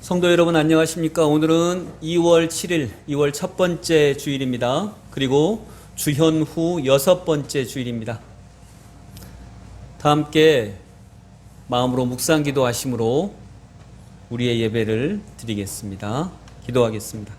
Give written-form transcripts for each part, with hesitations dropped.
성도 여러분 안녕하십니까? 오늘은 2월 7일, 2월 첫 번째 주일입니다. 그리고 주현 후 6번째 주일입니다. 다 함께 마음으로 묵상 기도하심으로 우리의 예배를 드리겠습니다. 기도하겠습니다.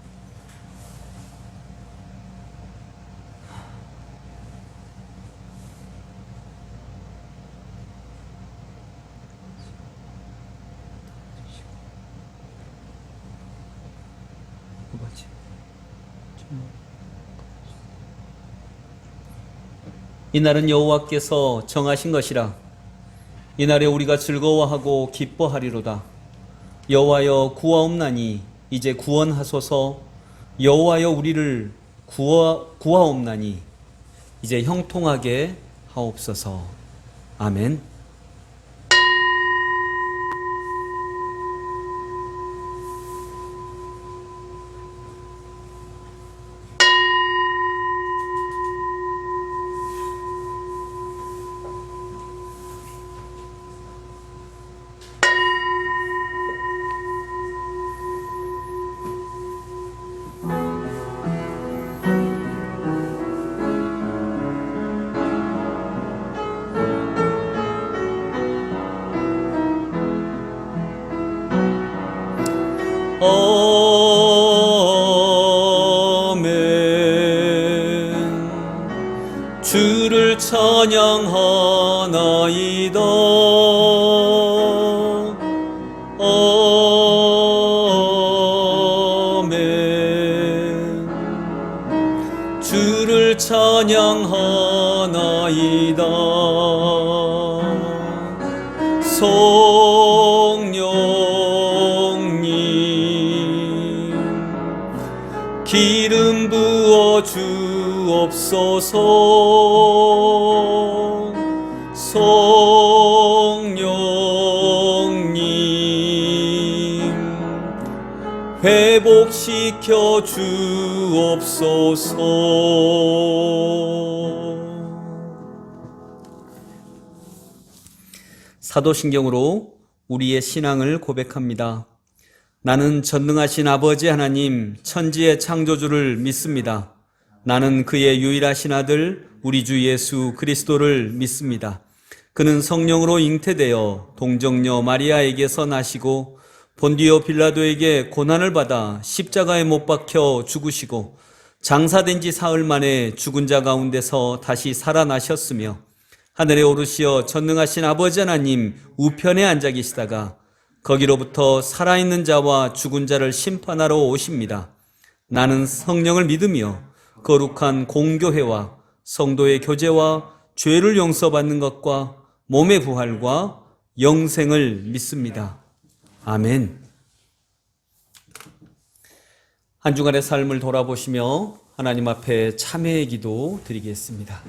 이날은 여호와께서 정하신 것이라. 이날에 우리가 즐거워하고 기뻐하리로다. 여호와여 구하옵나니 이제 구원하소서. 여호와여 우리를 구하옵나니 이제 형통하게 하옵소서. 아멘. 아멘. 주를 찬양하나이다. 아멘. 주를 찬양하나이다. 기름 부어 주옵소서. 성령님 회복시켜 주옵소서. 사도신경으로 우리의 신앙을 고백합니다. 나는 전능하신 아버지 하나님 천지의 창조주를 믿습니다. 나는 그의 유일하신 아들 우리 주 예수 그리스도를 믿습니다. 그는 성령으로 잉태되어 동정녀 마리아에게서 나시고 본디오 빌라도에게 고난을 받아 십자가에 못 박혀 죽으시고 장사된 지 사흘 만에 죽은 자 가운데서 다시 살아나셨으며 하늘에 오르시어 전능하신 아버지 하나님 우편에 앉아 계시다가 거기로부터 살아있는 자와 죽은 자를 심판하러 오십니다. 나는 성령을 믿으며 거룩한 공교회와 성도의 교제와 죄를 용서받는 것과 몸의 부활과 영생을 믿습니다. 아멘. 한 주간의 삶을 돌아보시며 하나님 앞에 참회의 기도 드리겠습니다.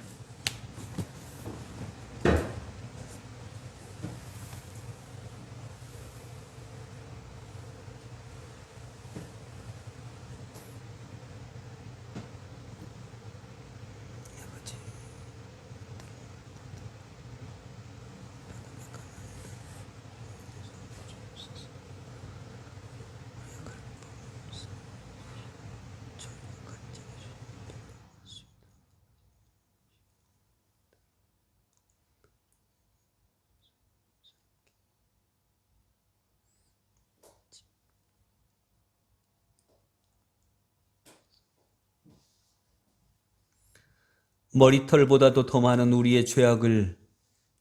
머리털보다도 더 많은 우리의 죄악을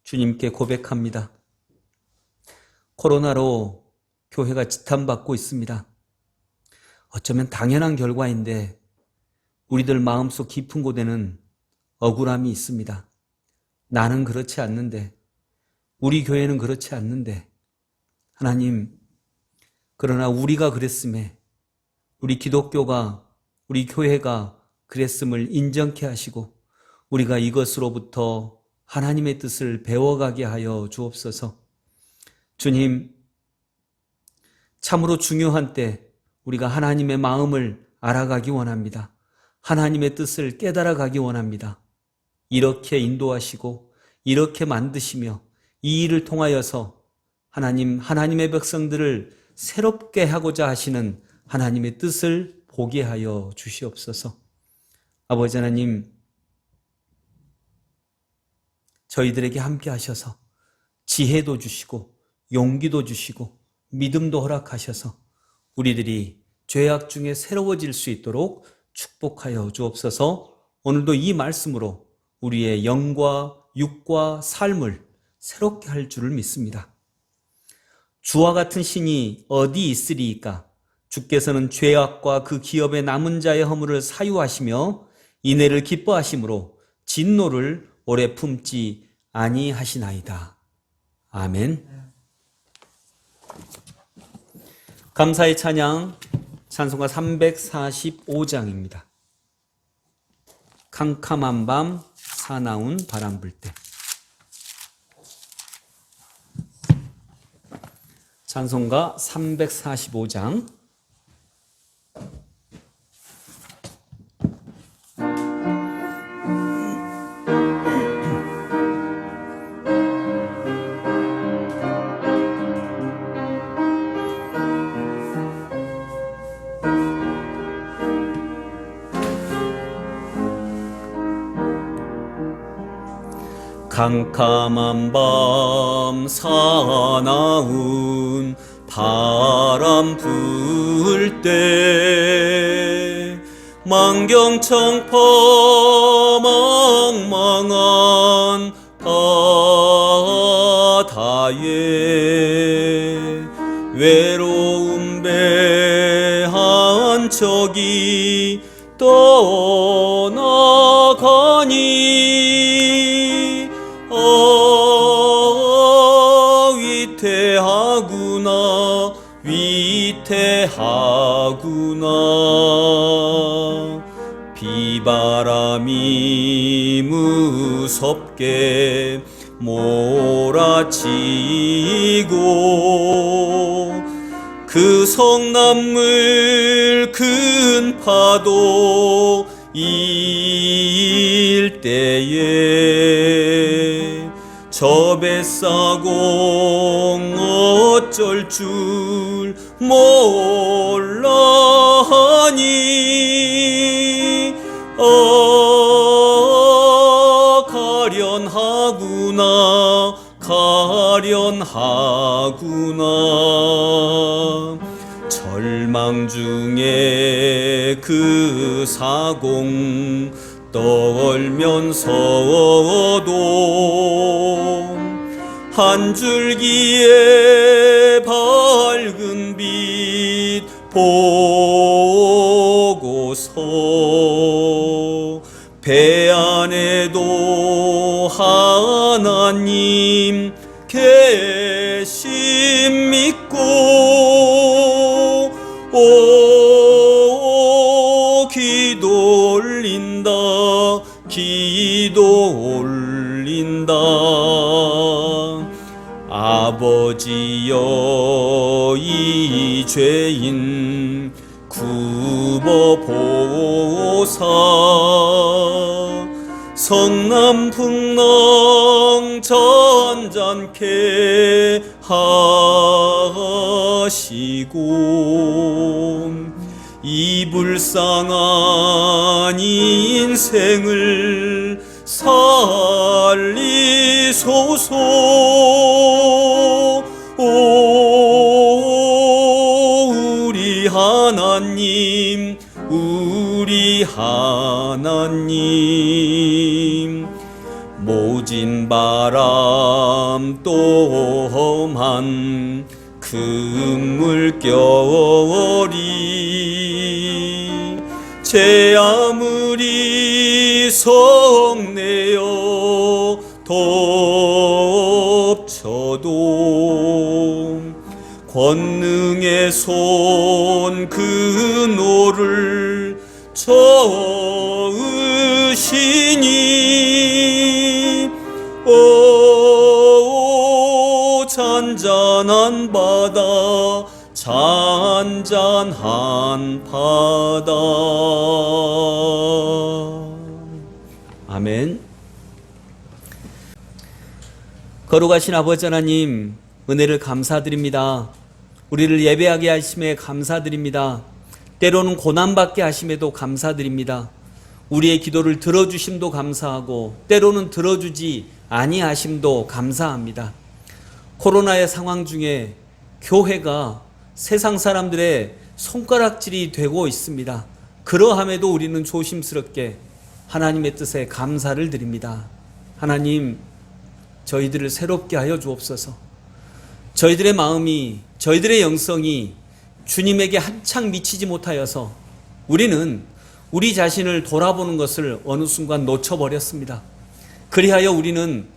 주님께 고백합니다. 코로나로 교회가 지탄받고 있습니다. 어쩌면 당연한 결과인데 우리들 마음속 깊은 곳에는 억울함이 있습니다. 나는 그렇지 않는데, 우리 교회는 그렇지 않는데, 하나님, 그러나 우리가 그랬음에, 우리 기독교가, 우리 교회가 그랬음을 인정케 하시고 우리가 이것으로부터 하나님의 뜻을 배워가게 하여 주옵소서. 주님, 참으로 중요한 때 우리가 하나님의 마음을 알아가기 원합니다. 하나님의 뜻을 깨달아가기 원합니다. 이렇게 인도하시고 이렇게 만드시며 이 일을 통하여서 하나님의 백성들을 새롭게 하고자 하시는 하나님의 뜻을 보게 하여 주시옵소서. 아버지 하나님, 저희들에게 함께 하셔서 지혜도 주시고 용기도 주시고 믿음도 허락하셔서 우리들이 죄악 중에 새로워질 수 있도록 축복하여 주옵소서. 오늘도 이 말씀으로 우리의 영과 육과 삶을 새롭게 할 줄을 믿습니다. 주와 같은 신이 어디 있으리이까? 주께서는 죄악과 그 기업의 남은 자의 허물을 사유하시며 인애를 기뻐하심으로 진노를 오래 품지 아니하시나이다. 아멘. 감사의 찬양, 찬송가 345장입니다. 캄캄한 밤 사나운 바람 불 때. 찬송가 345장. 캄캄한 밤 사나운 바람 불 때 만경청파 망망한 바다에 외로운 배 한 척이 떠나가니 위태하구나 위태하구나. 비바람이 무섭게 몰아치고 그 성남물 큰 파도 일때에 저 뱃사공 어쩔 줄 몰라하니 가련하구나 가련하구나. 절망 중에 그 사공 떨면서도 한 줄기의 밝은 빛 보고서 배 안에도 하나님 계심 믿고 기도 올린다 기도 올린다. 아버지여 이 죄인 굽어보사 성남 풍랑 잔잔케 하시고 이 불쌍한 인생을 살리소서. 우리 하나님 우리 하나님 모진 바람 또 험한 큰 물결이 제 아무리 성내어 덮쳐도 권능의 손 그노를 저으시니 잔잔한 바다 잔잔한 바다. 아멘. 거룩하신 아버지 하나님, 은혜를 감사드립니다. 우리를 예배하게 하심에 감사드립니다. 때로는 고난받게 하심에도 감사드립니다. 우리의 기도를 들어주심도 감사하고 때로는 들어주지 아니하심도 감사합니다. 코로나의 상황 중에 교회가 세상 사람들의 손가락질이 되고 있습니다. 그러함에도 우리는 조심스럽게 하나님의 뜻에 감사를 드립니다. 하나님, 저희들을 새롭게 하여 주옵소서. 저희들의 마음이, 저희들의 영성이 주님에게 한창 미치지 못하여서 우리는 우리 자신을 돌아보는 것을 어느 순간 놓쳐버렸습니다. 그리하여 우리는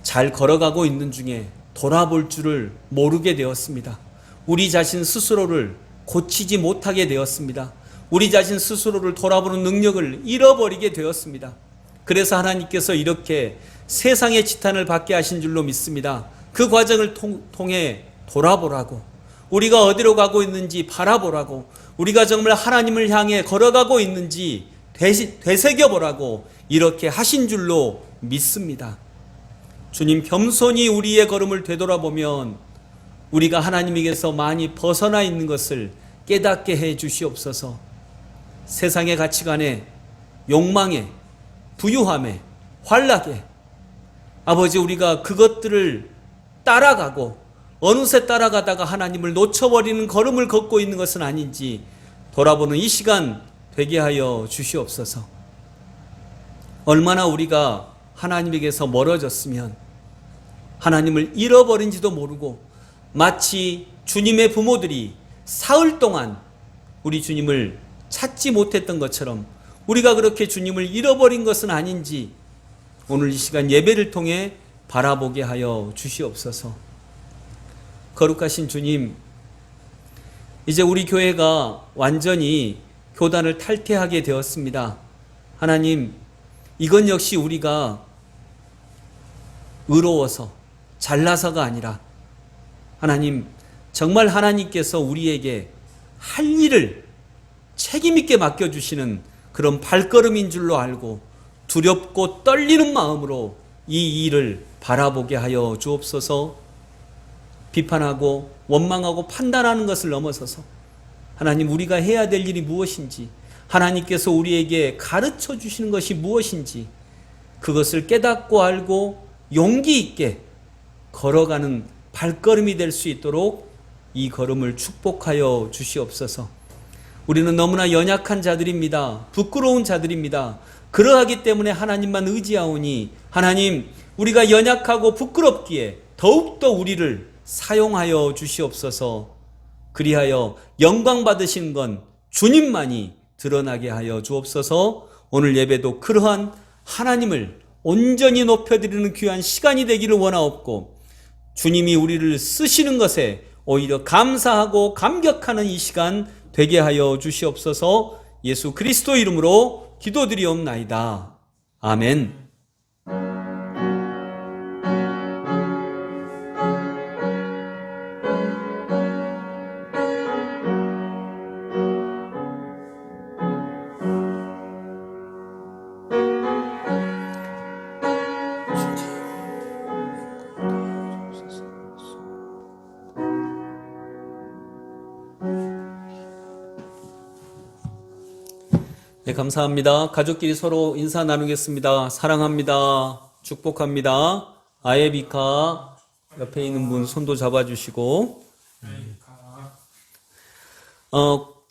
잘 걸어가고 있는 중에 돌아볼 줄을 모르게 되었습니다. 우리 자신 스스로를 고치지 못하게 되었습니다. 우리 자신 스스로를 돌아보는 능력을 잃어버리게 되었습니다. 그래서 하나님께서 이렇게 세상의 지탄을 받게 하신 줄로 믿습니다. 그 과정을 통해 돌아보라고, 우리가 어디로 가고 있는지 바라보라고, 우리가 정말 하나님을 향해 걸어가고 있는지 되새겨보라고 이렇게 하신 줄로 믿습니다. 주님, 겸손히 우리의 걸음을 되돌아보면 우리가 하나님에게서 많이 벗어나 있는 것을 깨닫게 해 주시옵소서. 세상의 가치관에, 욕망에, 부유함에, 환락에 아버지, 우리가 그것들을 따라가고 어느새 따라가다가 하나님을 놓쳐버리는 걸음을 걷고 있는 것은 아닌지 돌아보는 이 시간 되게 하여 주시옵소서. 얼마나 우리가 하나님에게서 멀어졌으면 하나님을 잃어버린지도 모르고 마치 주님의 부모들이 사흘 동안 우리 주님을 찾지 못했던 것처럼 우리가 그렇게 주님을 잃어버린 것은 아닌지 오늘 이 시간 예배를 통해 바라보게 하여 주시옵소서. 거룩하신 주님, 이제 우리 교회가 완전히 교단을 탈퇴하게 되었습니다. 하나님, 이건 역시 우리가 의로워서 잘나서가 아니라 하나님, 정말 하나님께서 우리에게 할 일을 책임있게 맡겨주시는 그런 발걸음인 줄로 알고 두렵고 떨리는 마음으로 이 일을 바라보게 하여 주옵소서. 비판하고 원망하고 판단하는 것을 넘어서서 하나님, 우리가 해야 될 일이 무엇인지, 하나님께서 우리에게 가르쳐 주시는 것이 무엇인지 그것을 깨닫고 알고 용기 있게 걸어가는 발걸음이 될 수 있도록 이 걸음을 축복하여 주시옵소서. 우리는 너무나 연약한 자들입니다. 부끄러운 자들입니다. 그러하기 때문에 하나님만 의지하오니 하나님, 우리가 연약하고 부끄럽기에 더욱더 우리를 사용하여 주시옵소서. 그리하여 영광 받으신 건 주님만이 드러나게 하여 주옵소서. 오늘 예배도 그러한 하나님을 온전히 높여드리는 귀한 시간이 되기를 원하옵고 주님이 우리를 쓰시는 것에 오히려 감사하고 감격하는 이 시간 되게 하여 주시옵소서. 예수 그리스도 이름으로 기도드리옵나이다. 아멘. 네, 감사합니다. 가족끼리 서로 인사 나누겠습니다. 사랑합니다. 축복합니다. 아예비카 옆에 있는 분 손도 잡아주시고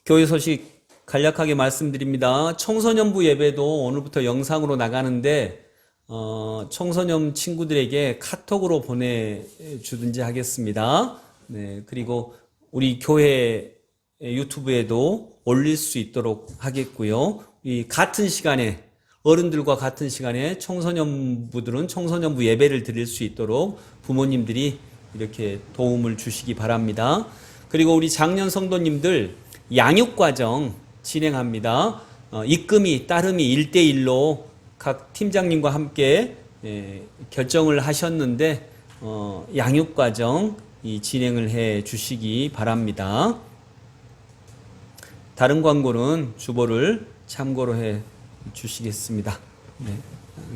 교회 소식 간략하게 말씀드립니다. 청소년부 예배도 오늘부터 영상으로 나가는데 청소년 친구들에게 카톡으로 보내주든지 하겠습니다. 네, 그리고 우리 교회 유튜브에도 올릴 수 있도록 하겠고요. 이 같은 시간에 어른들과 같은 시간에 청소년부들은 청소년부 예배를 드릴 수 있도록 부모님들이 이렇게 도움을 주시기 바랍니다. 그리고 우리 장년 성도님들 양육과정 진행합니다. 입금이 따름이 1대1로 각 팀장님과 함께 결정을 하셨는데 양육과정 진행을 해 주시기 바랍니다. 다른 광고는 주보를 참고로 해 주시겠습니다. 네.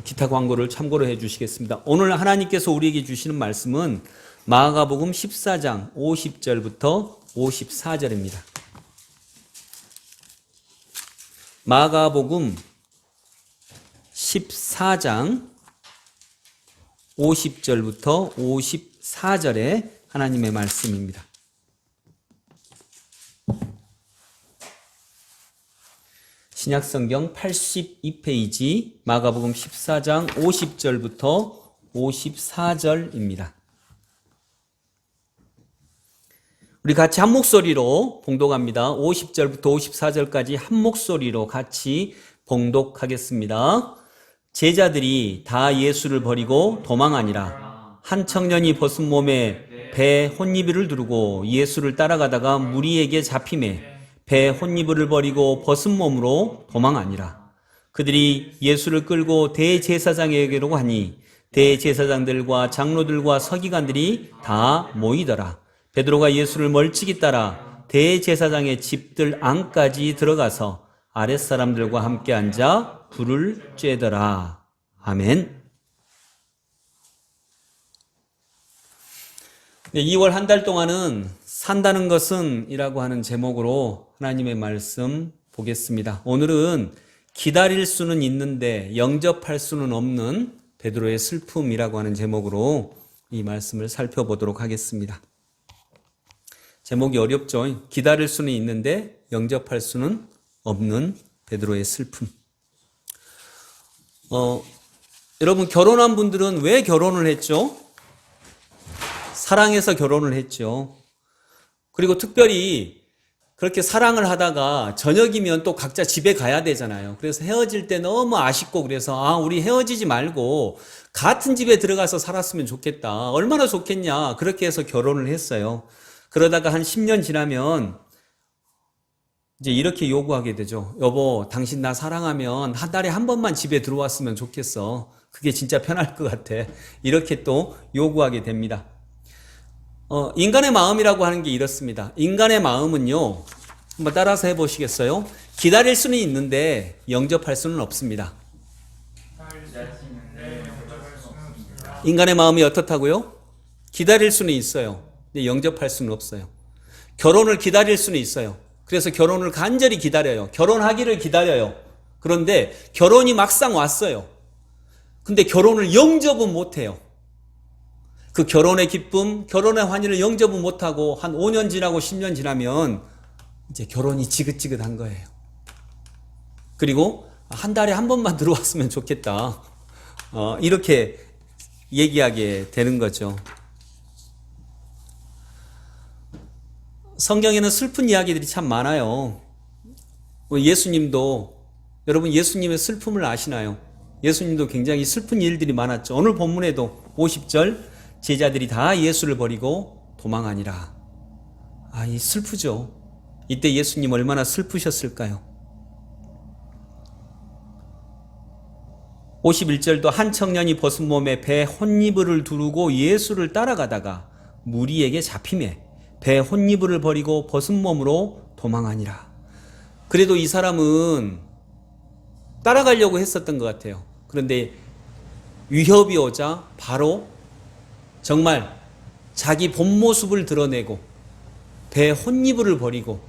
기타 광고를 참고로 해 주시겠습니다. 오늘 하나님께서 우리에게 주시는 말씀은 마가복음 14장 50절부터 54절입니다. 마가복음 14장 50절부터 54절의 하나님의 말씀입니다. 신약성경 82페이지 마가복음 14장 50절부터 54절입니다. 우리 같이 한 목소리로 봉독합니다. 50절부터 54절까지 한 목소리로 같이 봉독하겠습니다. 제자들이 다 예수를 버리고 도망하니라. 한 청년이 벗은 몸에 배 혼니비를 두르고 예수를 따라가다가 무리에게 잡히매 배 혼니비를 버리고 벗은 몸으로 도망하니라. 그들이 예수를 끌고 대제사장에게로 가니 대제사장들과 장로들과 서기관들이 다 모이더라. 베드로가 예수를 멀찍이 따라 대제사장의 집들 안까지 들어가서 아랫사람들과 함께 앉아 불을 쬐더라. 아멘. 2월 한 달 동안은 산다는 것은 이라고 하는 제목으로 하나님의 말씀 보겠습니다. 오늘은 기다릴 수는 있는데 영접할 수는 없는 베드로의 슬픔이라고 하는 제목으로 이 말씀을 살펴보도록 하겠습니다. 제목이 어렵죠. 기다릴 수는 있는데 영접할 수는 없는 베드로의 슬픔. 여러분 결혼한 분들은 왜 결혼을 했죠? 사랑해서 결혼을 했죠. 그리고 특별히 그렇게 사랑을 하다가 저녁이면 또 각자 집에 가야 되잖아요. 그래서 헤어질 때 너무 아쉽고 그래서 우리 헤어지지 말고 같은 집에 들어가서 살았으면 좋겠다. 얼마나 좋겠냐. 그렇게 해서 결혼을 했어요. 그러다가 한 10년 지나면 이제 이렇게 요구하게 되죠. 여보, 당신 나 사랑하면 한 달에 한 번만 집에 들어왔으면 좋겠어. 그게 진짜 편할 것 같아. 이렇게 또 요구하게 됩니다. 인간의 마음이라고 하는 게 이렇습니다. 인간의 마음은요, 한번 따라서 해보시겠어요? 기다릴 수는 있는데 영접할 수는 없습니다. 인간의 마음이 어떻다고요? 기다릴 수는 있어요. 근데 영접할 수는 없어요. 결혼을 기다릴 수는 있어요. 그래서 결혼을 간절히 기다려요. 결혼하기를 기다려요. 그런데 결혼이 막상 왔어요. 근데 결혼을 영접은 못해요. 그 결혼의 기쁨, 결혼의 환희를 영접은 못하고 한 5년 지나고 10년 지나면 이제 결혼이 지긋지긋한 거예요. 그리고 한 달에 한 번만 들어왔으면 좋겠다. 이렇게 얘기하게 되는 거죠. 성경에는 슬픈 이야기들이 참 많아요. 예수님도, 여러분 예수님의 슬픔을 아시나요? 예수님도 굉장히 슬픈 일들이 많았죠. 오늘 본문에도 50절 제자들이 다 예수를 버리고 도망하니라. 이 슬프죠. 이때 예수님 얼마나 슬프셨을까요? 51절도 한 청년이 벗은 몸에 배 혼니비를 두르고 예수를 따라가다가 무리에게 잡히매 배 혼니비를 버리고 벗은 몸으로 도망하니라. 그래도 이 사람은 따라가려고 했었던 것 같아요. 그런데 위협이 오자 바로 정말 자기 본 모습을 드러내고 배 혼니비를 버리고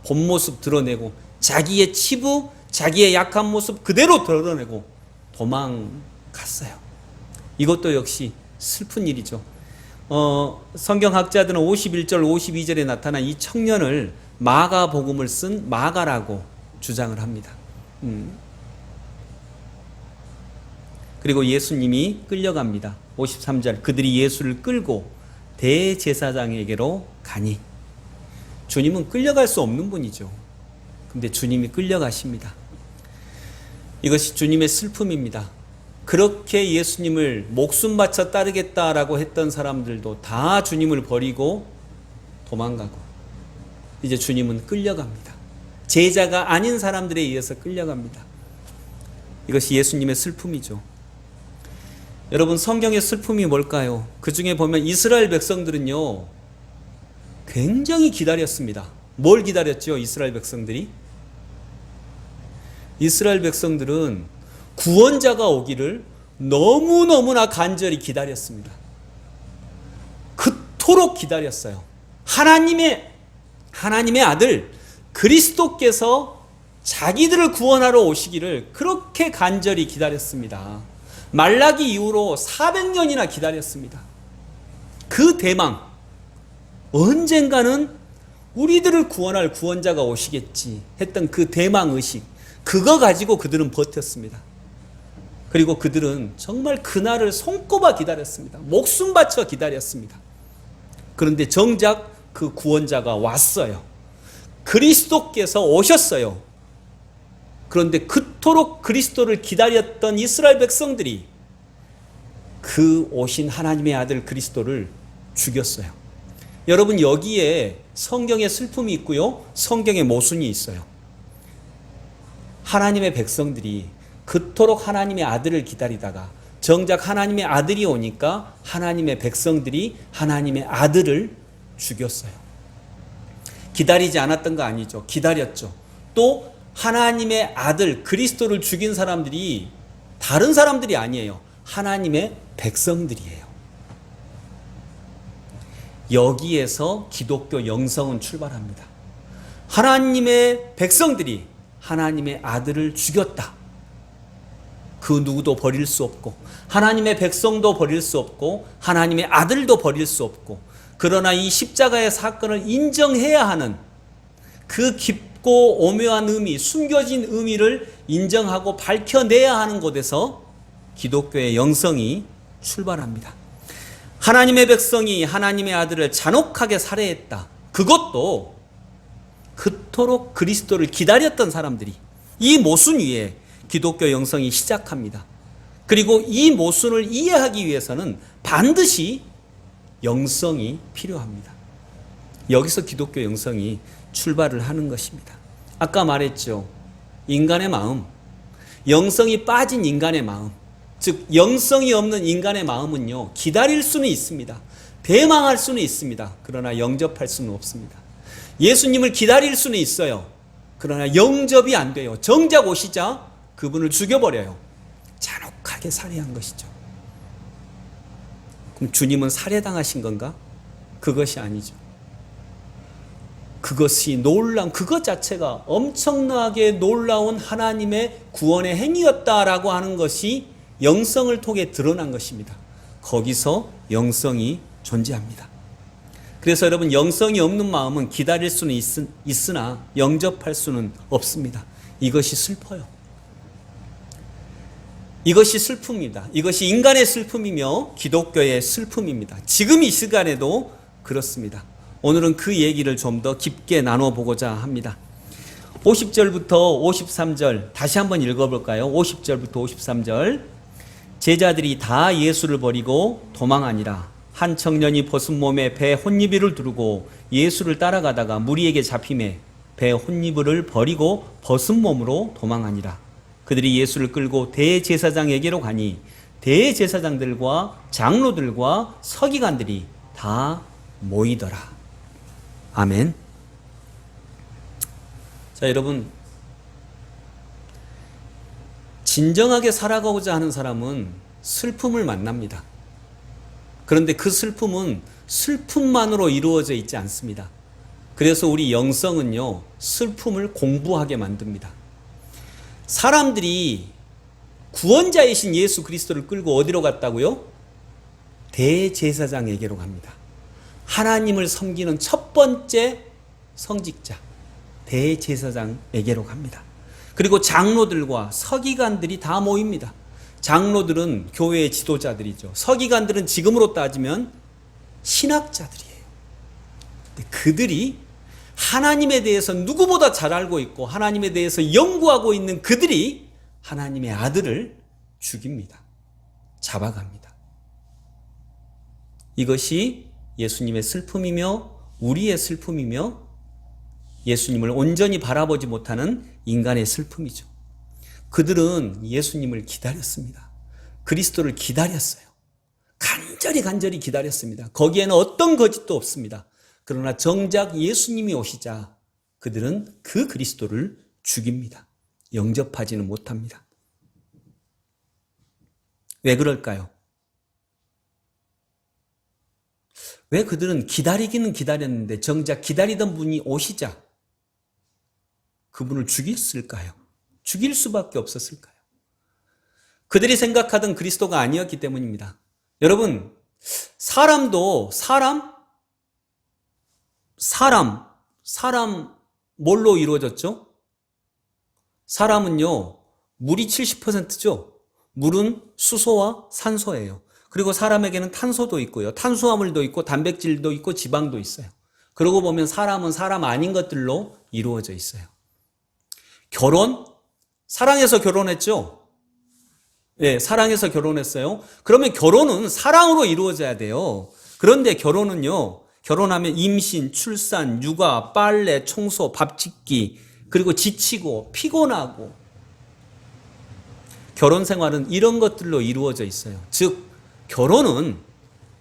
본 모습 드러내고 자기의 치부, 자기의 약한 모습 그대로 드러내고 도망갔어요. 이것도 역시 슬픈 일이죠. 성경학자들은 51절, 52절에 나타난 이 청년을 마가복음을 쓴 마가라고 주장을 합니다. 그리고 예수님이 끌려갑니다. 53절 그들이 예수를 끌고 대제사장에게로 가니 주님은 끌려갈 수 없는 분이죠. 근데 주님이 끌려가십니다. 이것이 주님의 슬픔입니다. 그렇게 예수님을 목숨 바쳐 따르겠다라고 했던 사람들도 다 주님을 버리고 도망가고 이제 주님은 끌려갑니다. 제자가 아닌 사람들에 의해서 끌려갑니다. 이것이 예수님의 슬픔이죠. 여러분 성경의 슬픔이 뭘까요? 그 중에 보면 이스라엘 백성들은요 굉장히 기다렸습니다. 뭘 기다렸죠? 이스라엘 백성들이? 이스라엘 백성들은 구원자가 오기를 너무너무나 간절히 기다렸습니다. 그토록 기다렸어요. 하나님의 아들 그리스도께서 자기들을 구원하러 오시기를 그렇게 간절히 기다렸습니다. 말라기 이후로 400년이나 기다렸습니다. 그 대망, 언젠가는 우리들을 구원할 구원자가 오시겠지 했던 그 대망의식, 그거 가지고 그들은 버텼습니다. 그리고 그들은 정말 그날을 손꼽아 기다렸습니다. 목숨 바쳐 기다렸습니다. 그런데 정작 그 구원자가 왔어요. 그리스도께서 오셨어요. 그런데 그토록 그리스도를 기다렸던 이스라엘 백성들이 그 오신 하나님의 아들 그리스도를 죽였어요. 여러분, 여기에 성경의 슬픔이 있고요, 성경의 모순이 있어요. 하나님의 백성들이 그토록 하나님의 아들을 기다리다가 정작 하나님의 아들이 오니까 하나님의 백성들이 하나님의 아들을 죽였어요. 기다리지 않았던 거 아니죠. 기다렸죠. 또 하나님의 아들 그리스도를 죽인 사람들이 다른 사람들이 아니에요. 하나님의 백성들이에요. 여기에서 기독교 영성은 출발합니다. 하나님의 백성들이 하나님의 아들을 죽였다. 그 누구도 버릴 수 없고, 하나님의 백성도 버릴 수 없고, 하나님의 아들도 버릴 수 없고, 그러나 이 십자가의 사건을 인정해야 하는 그 깊고 오묘한 의미, 숨겨진 의미를 인정하고 밝혀내야 하는 곳에서 기독교의 영성이 출발합니다. 하나님의 백성이 하나님의 아들을 잔혹하게 살해했다. 그것도 그토록 그리스도를 기다렸던 사람들이, 이 모순 위에 기독교 영성이 시작합니다. 그리고 이 모순을 이해하기 위해서는 반드시 영성이 필요합니다. 여기서 기독교 영성이 출발을 하는 것입니다. 아까 말했죠. 인간의 마음, 영성이 빠진 인간의 마음, 즉 영성이 없는 인간의 마음은요, 기다릴 수는 있습니다. 배망할 수는 있습니다. 그러나 영접할 수는 없습니다. 예수님을 기다릴 수는 있어요. 그러나 영접이 안 돼요. 정작 오시자 그분을 죽여버려요. 잔혹하게 살해한 것이죠. 그럼 주님은 살해당하신 건가? 그것이 아니죠. 그것이 놀라운, 그것 자체가 엄청나게 놀라운 하나님의 구원의 행위였다라고 하는 것이 영성을 통해 드러난 것입니다. 거기서 영성이 존재합니다. 그래서 여러분, 영성이 없는 마음은 기다릴 수는 있으나 영접할 수는 없습니다. 이것이 슬퍼요. 이것이 슬픔입니다. 이것이 인간의 슬픔이며 기독교의 슬픔입니다. 지금 이 시간에도 그렇습니다. 오늘은 그 얘기를 좀 더 깊게 나눠보고자 합니다. 50절부터 53절 다시 한번 읽어볼까요? 50절부터 53절. 제자들이 다 예수를 버리고 도망하니라. 한 청년이 벗은 몸에 배 혼니비를 두르고 예수를 따라가다가 무리에게 잡히매 배 혼니비를 버리고 벗은 몸으로 도망하니라. 그들이 예수를 끌고 대제사장에게로 가니 대제사장들과 장로들과 서기관들이 다 모이더라. 아멘. 자, 여러분, 진정하게 살아가고자 하는 사람은 슬픔을 만납니다. 그런데 그 슬픔은 슬픔만으로 이루어져 있지 않습니다. 그래서 우리 영성은요, 슬픔을 공부하게 만듭니다. 사람들이 구원자이신 예수 그리스도를 끌고 어디로 갔다고요? 대제사장에게로 갑니다. 하나님을 섬기는 첫 번째 성직자 대제사장에게로 갑니다. 그리고 장로들과 서기관들이 다 모입니다. 장로들은 교회의 지도자들이죠. 서기관들은 지금으로 따지면 신학자들이에요. 근데 그들이 하나님에 대해서 누구보다 잘 알고 있고 하나님에 대해서 연구하고 있는 그들이 하나님의 아들을 죽입니다. 잡아갑니다. 이것이 예수님의 슬픔이며 우리의 슬픔이며 예수님을 온전히 바라보지 못하는 인간의 슬픔이죠. 그들은 예수님을 기다렸습니다. 그리스도를 기다렸어요. 간절히 기다렸습니다. 거기에는 어떤 거짓도 없습니다. 그러나 정작 예수님이 오시자 그들은 그 그리스도를 죽입니다. 영접하지는 못합니다. 왜 그럴까요? 왜 그들은 기다리기는 기다렸는데 정작 기다리던 분이 오시자 그분을 죽였을까요? 죽일 수밖에 없었을까요? 그들이 생각하던 그리스도가 아니었기 때문입니다. 여러분, 사람도 사람 뭘로 이루어졌죠? 사람은요, 물이 70%죠. 물은 수소와 산소예요. 그리고 사람에게는 탄소도 있고요. 탄수화물도 있고 단백질도 있고 지방도 있어요. 그러고 보면 사람은 사람 아닌 것들로 이루어져 있어요. 결혼? 사랑해서 결혼했죠? 네, 사랑해서 결혼했어요. 그러면 결혼은 사랑으로 이루어져야 돼요. 그런데 결혼은요, 결혼하면 임신, 출산, 육아, 빨래, 청소, 밥 짓기, 그리고 지치고 피곤하고 결혼 생활은 이런 것들로 이루어져 있어요. 즉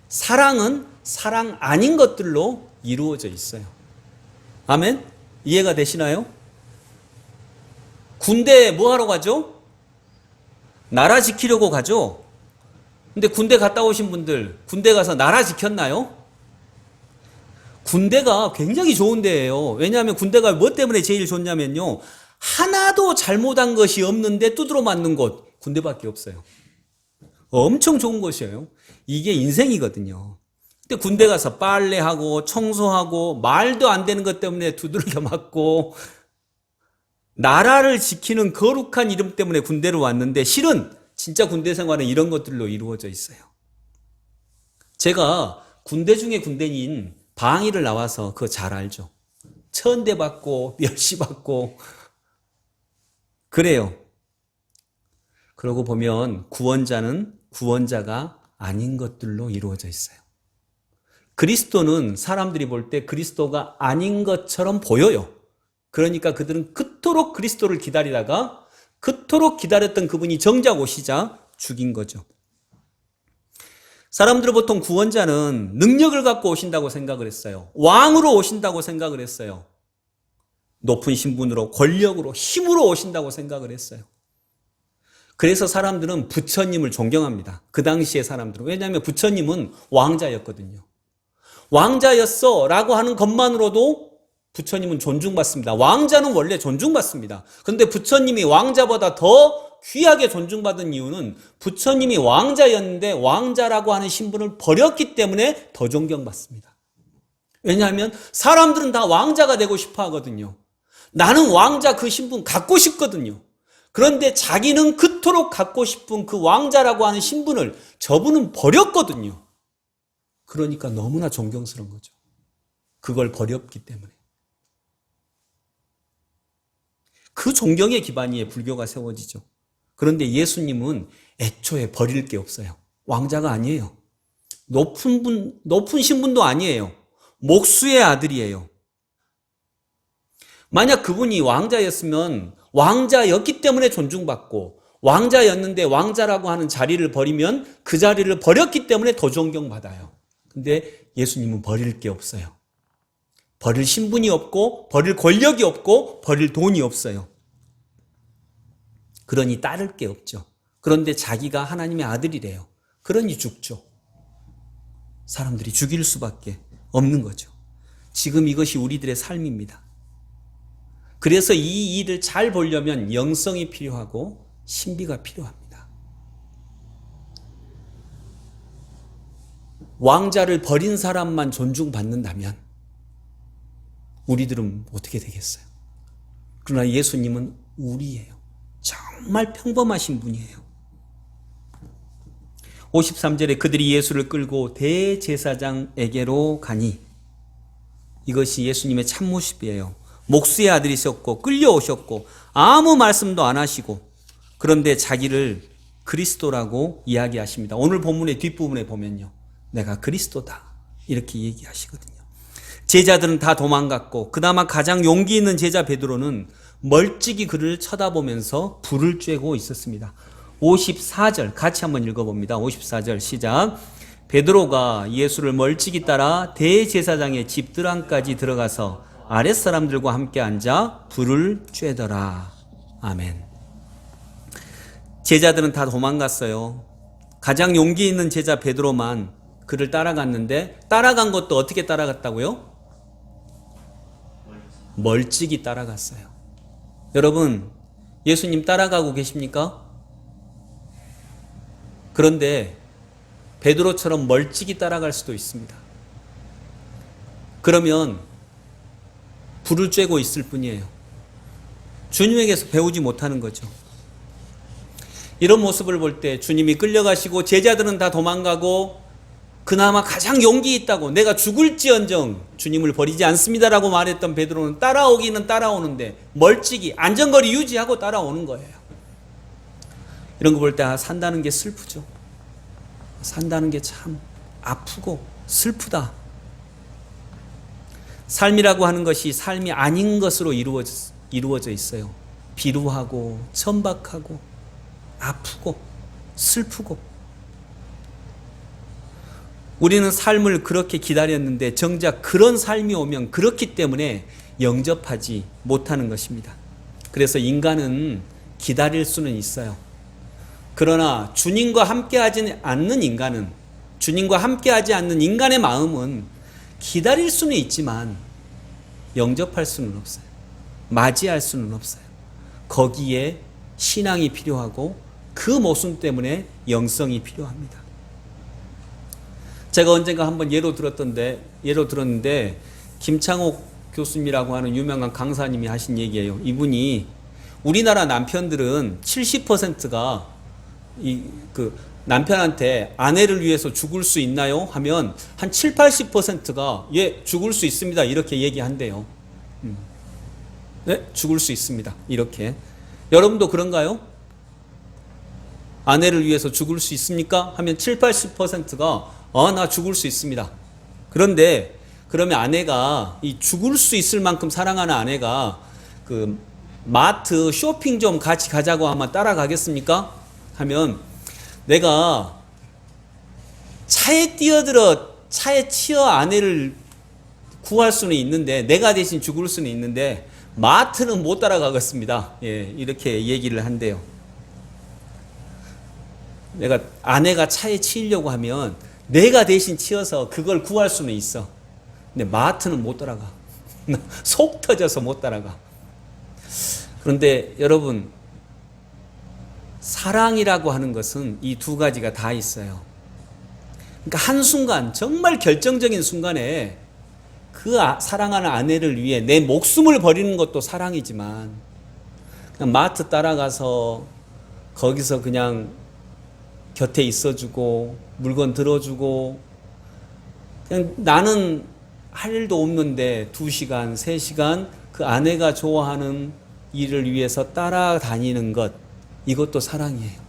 사랑은 사랑 아닌 것들로 이루어져 있어요. 아멘? 이해가 되시나요? 군대에 뭐 하러 가죠? 나라 지키려고 가죠? 근데 군대 갔다 오신 분들, 군대 가서 나라 지켰나요? 군대가 굉장히 좋은 데예요. 왜냐하면 군대가 뭐 때문에 제일 좋냐면요, 하나도 잘못한 것이 없는데 두드러 맞는 곳, 군대밖에 없어요. 엄청 좋은 것이에요. 이게 인생이거든요. 근데 군대 가서 빨래하고 청소하고 말도 안 되는 것 때문에 두들겨 맞고 나라를 지키는 거룩한 이름 때문에 군대를 왔는데 실은 진짜 군대 생활은 이런 것들로 이루어져 있어요. 제가 군대 중에 군대인 방위를 나와서 그거 잘 알죠. 천대 받고 멸시 받고 그래요. 그러고 보면 구원자는 구원자가 아닌 것들로 이루어져 있어요. 그리스도는 사람들이 볼 때 그리스도가 아닌 것처럼 보여요. 그러니까 그들은 그토록 그리스도를 기다리다가 그토록 기다렸던 그분이 정작 오시자 죽인 거죠. 사람들은 보통 구원자는 능력을 갖고 오신다고 생각을 했어요. 왕으로 오신다고 생각을 했어요. 높은 신분으로, 권력으로, 힘으로 오신다고 생각을 했어요. 그래서 사람들은 부처님을 존경합니다. 그 당시의 사람들은. 왜냐하면 부처님은 왕자였거든요. 왕자였어 라고 하는 것만으로도 부처님은 존중받습니다. 왕자는 원래 존중받습니다. 그런데 부처님이 왕자보다 더 귀하게 존중받은 이유는 부처님이 왕자였는데 왕자라고 하는 신분을 버렸기 때문에 더 존경받습니다. 왜냐하면 사람들은 다 왕자가 되고 싶어 하거든요. 나는 왕자 그 신분 갖고 싶거든요. 그런데 자기는 그토록 갖고 싶은 그 왕자라고 하는 신분을 저분은 버렸거든요. 그러니까 너무나 존경스러운 거죠. 그걸 버렸기 때문에. 그 존경의 기반 위에 불교가 세워지죠. 그런데 예수님은 애초에 버릴 게 없어요. 왕자가 아니에요. 높은 신분도 아니에요. 목수의 아들이에요. 만약 그분이 왕자였으면 왕자였기 때문에 존중받고 왕자였는데 왕자라고 하는 자리를 버리면 그 자리를 버렸기 때문에 더 존경받아요. 근데 예수님은 버릴 게 없어요. 버릴 신분이 없고 버릴 권력이 없고 버릴 돈이 없어요. 그러니 따를 게 없죠. 그런데 자기가 하나님의 아들이래요. 그러니 죽죠. 사람들이 죽일 수밖에 없는 거죠. 지금 이것이 우리들의 삶입니다. 그래서 이 일을 잘 보려면 영성이 필요하고 신비가 필요합니다. 왕자를 버린 사람만 존중받는다면 우리들은 어떻게 되겠어요? 그러나 예수님은 우리예요. 정말 평범하신 분이에요. 53절에 그들이 예수를 끌고 대제사장에게로 가니, 이것이 예수님의 참모습이에요. 목수의 아들이셨고 끌려오셨고 아무 말씀도 안 하시고, 그런데 자기를 그리스도라고 이야기하십니다. 오늘 본문의 뒷부분에 보면요, 내가 그리스도다 이렇게 얘기하시거든요. 제자들은 다 도망갔고 그나마 가장 용기 있는 제자 베드로는 멀찍이 그를 쳐다보면서 불을 쬐고 있었습니다. 54절 같이 한번 읽어봅니다. 54절 시작. 베드로가 예수를 멀찍이 따라 대제사장의 집 들안까지 들어가서 아랫사람들과 함께 앉아 불을 쬐더라. 아멘. 제자들은 다 도망갔어요. 가장 용기 있는 제자 베드로만 그를 따라갔는데 따라간 것도 어떻게 따라갔다고요? 멀찍이 따라갔어요. 여러분, 예수님 따라가고 계십니까? 그런데 베드로처럼 멀찍이 따라갈 수도 있습니다. 그러면 불을 쬐고 있을 뿐이에요. 주님에게서 배우지 못하는 거죠. 이런 모습을 볼 때 주님이 끌려가시고 제자들은 다 도망가고 그나마 가장 용기 있다고 내가 죽을지언정 주님을 버리지 않습니다라고 말했던 베드로는 따라오기는 따라오는데 멀찍이 안전거리 유지하고 따라오는 거예요. 이런 거 볼 때 산다는 게 슬프죠. 산다는 게 참 아프고 슬프다. 삶이라고 하는 것이 삶이 아닌 것으로 이루어져 있어요. 비루하고 천박하고 아프고 슬프고. 우리는 삶을 그렇게 기다렸는데 정작 그런 삶이 오면 그렇기 때문에 영접하지 못하는 것입니다. 그래서 인간은 기다릴 수는 있어요. 그러나 주님과 함께하지 않는 인간은, 주님과 함께하지 않는 인간의 마음은 기다릴 수는 있지만 영접할 수는 없어요. 맞이할 수는 없어요. 거기에 신앙이 필요하고 그 모순 때문에 영성이 필요합니다. 제가 언젠가 한번 예로 들었는데 김창옥 교수님이라고 하는 유명한 강사님이 하신 얘기예요. 이분이 우리나라 남편들은 70%가 남편한테 아내를 위해서 죽을 수 있나요? 하면 한 7, 80%가 예, 죽을 수 있습니다. 이렇게 얘기한대요. 네, 죽을 수 있습니다. 이렇게. 여러분도 그런가요? 아내를 위해서 죽을 수 있습니까? 하면 7, 80%가 나 죽을 수 있습니다. 그런데 그러면 아내가 이 죽을 수 있을 만큼 사랑하는 아내가 그 마트 쇼핑 좀 같이 가자고 하면 따라가겠습니까? 하면 내가 차에 치여 아내를 구할 수는 있는데 내가 대신 죽을 수는 있는데 마트는 못 따라가겠습니다. 예, 이렇게 얘기를 한대요. 아내가 차에 치이려고 하면 내가 대신 치여서 그걸 구할 수는 있어. 근데 마트는 못 따라가. 속 터져서 못 따라가. 그런데 여러분, 사랑이라고 하는 것은 이 두 가지가 다 있어요. 그러니까 한순간, 정말 결정적인 순간에 그 사랑하는 아내를 위해 내 목숨을 버리는 것도 사랑이지만 그냥 마트 따라가서 거기서 그냥 곁에 있어주고 물건 들어주고 그냥 나는 할 일도 없는데 2시간, 3시간 그 아내가 좋아하는 일을 위해서 따라다니는 것, 이것도 사랑이에요.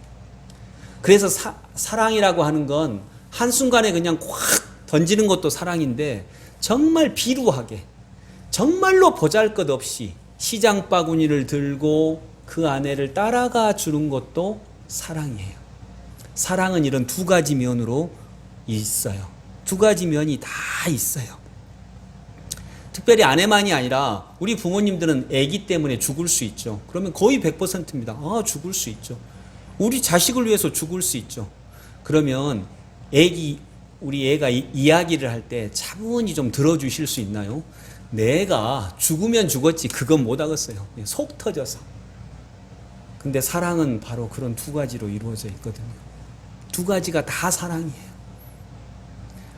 그래서 사랑이라고 하는 건 한순간에 그냥 확 던지는 것도 사랑인데 정말 비루하게 정말로 보잘것없이 시장 바구니를 들고 그 아내를 따라가 주는 것도 사랑이에요. 사랑은 이런 두 가지 면으로 있어요. 두 가지 면이 다 있어요. 특별히 아내만이 아니라 우리 부모님들은 아기 때문에 죽을 수 있죠. 그러면 거의 100%입니다. 죽을 수 있죠. 우리 자식을 위해서 죽을 수 있죠. 그러면 우리 애가 이야기를 할 때 차분히 좀 들어주실 수 있나요? 내가 죽으면 죽었지 그건 못 하겠어요. 속 터져서. 근데 사랑은 바로 그런 두 가지로 이루어져 있거든요. 두 가지가 다 사랑이에요.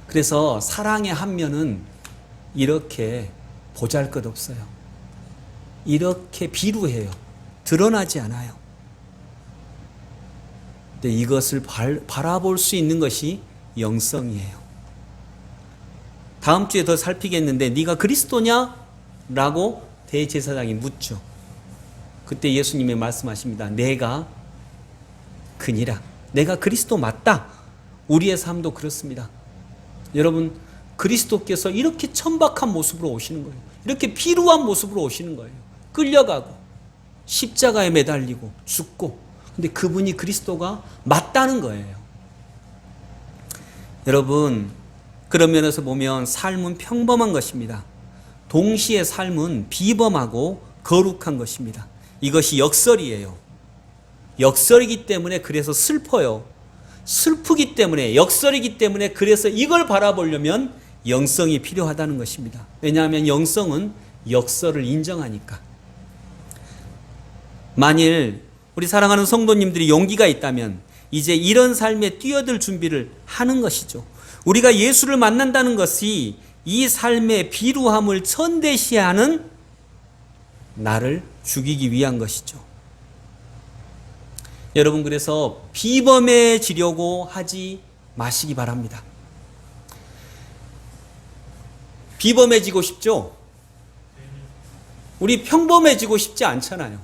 그래서 사랑의 한 면은 이렇게 보잘것없어요. 이렇게 비루해요. 드러나지 않아요. 근데 이것을 바라볼 수 있는 것이 영성이에요. 다음 주에 더 살피겠는데 네가 그리스도냐? 라고 대제사장이 묻죠. 그때 예수님이 말씀하십니다. 내가 그니라. 내가 그리스도 맞다. 우리의 삶도 그렇습니다. 여러분, 그리스도께서 이렇게 천박한 모습으로 오시는 거예요. 이렇게 비루한 모습으로 오시는 거예요. 끌려가고 십자가에 매달리고 죽고. 근데 그분이 그리스도가 맞다는 거예요. 여러분, 그런 면에서 보면 삶은 평범한 것입니다. 동시에 삶은 비범하고 거룩한 것입니다. 이것이 역설이에요. 역설이기 때문에 그래서 슬퍼요. 슬프기 때문에, 역설이기 때문에, 그래서 이걸 바라보려면 영성이 필요하다는 것입니다. 왜냐하면 영성은 역설을 인정하니까. 만일 우리 사랑하는 성도님들이 용기가 있다면 이제 이런 삶에 뛰어들 준비를 하는 것이죠. 우리가 예수를 만난다는 것이 이 삶의 비루함을 천대시하는 나를 죽이기 위한 것이죠. 여러분, 그래서 비범해지려고 하지 마시기 바랍니다. 비범해지고 싶죠? 우리 평범해지고 싶지 않잖아요.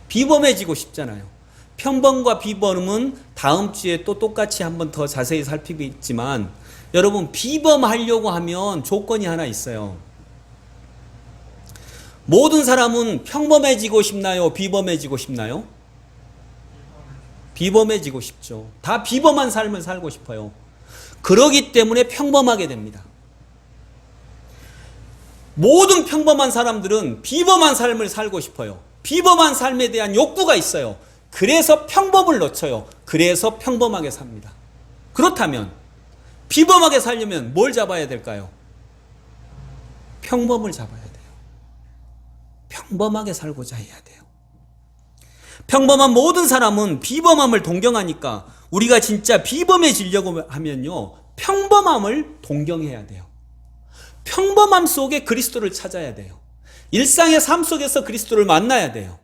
비범해지고 싶잖아요. 평범과 비범은 다음 주에 또 똑같이 한번 더 자세히 살피겠지만, 여러분, 비범하려고 하면 조건이 하나 있어요. 모든 사람은 평범해지고 싶나요? 비범해지고 싶나요? 비범해지고 싶죠. 다 비범한 삶을 살고 싶어요. 그러기 때문에 평범하게 됩니다. 모든 평범한 사람들은 비범한 삶을 살고 싶어요. 비범한 삶에 대한 욕구가 있어요. 그래서 평범을 놓쳐요. 그래서 평범하게 삽니다. 그렇다면 비범하게 살려면 뭘 잡아야 될까요? 평범을 잡아야 돼요. 평범하게 살고자 해야 돼요. 평범한 모든 사람은 비범함을 동경하니까 우리가 진짜 비범해지려고 하면요, 평범함을 동경해야 돼요. 평범함 속에 그리스도를 찾아야 돼요. 일상의 삶 속에서 그리스도를 만나야 돼요.